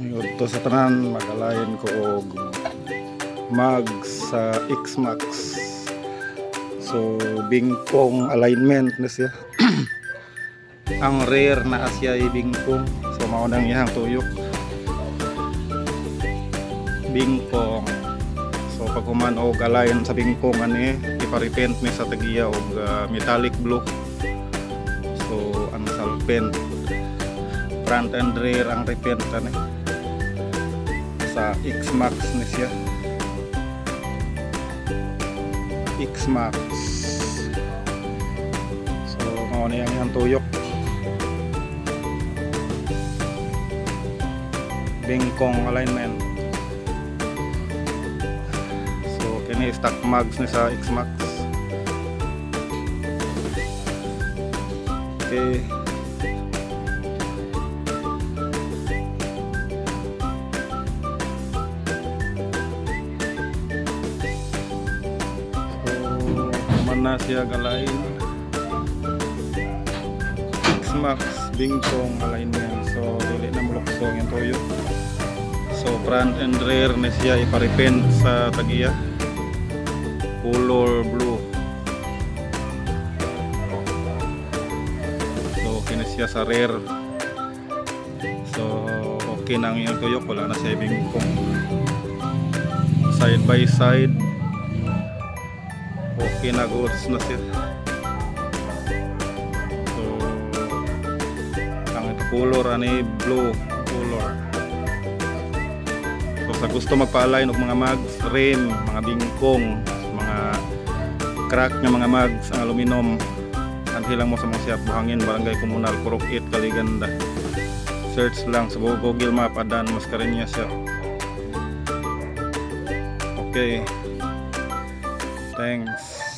Ito sa tanan magalayan ko og mag sa X-Max. So bingkong alignment na siya. Ang rare na asya ay bingkong. So mao nang iyang tuyok. Bingkong. So pag human og align sa bingkong ani ipa-repaint mi sa tagiya og metallic blue. So ang salpent front and rear ang repaint ani sa X-Max ni siya. X-Max. So mao na yang tuyok. Bingkong alignment. So kini stock mags ni sa X-Max. Okay. Na siya galain X-Max bingkong alignment. So dili na muluksong yung toyo. So front and rear na siya ipa-repaint sa tagiya color blue. So kini siya sa rear. So okay nang yung toyo, wala na siya bingkong. Side by side okay na, goods na siya. So ang ito color ani blue color. So sa gusto magpa-align og mga mags, rim, mga bingkong, mga crack nga mga mags ang aluminum, anhi lang mo sa mga siya Buhangin, Barangay Komunal, Purok 8, Kaliganda. Search lang sa Google Map, Adan Mascareñas siya. Okay. Thanks.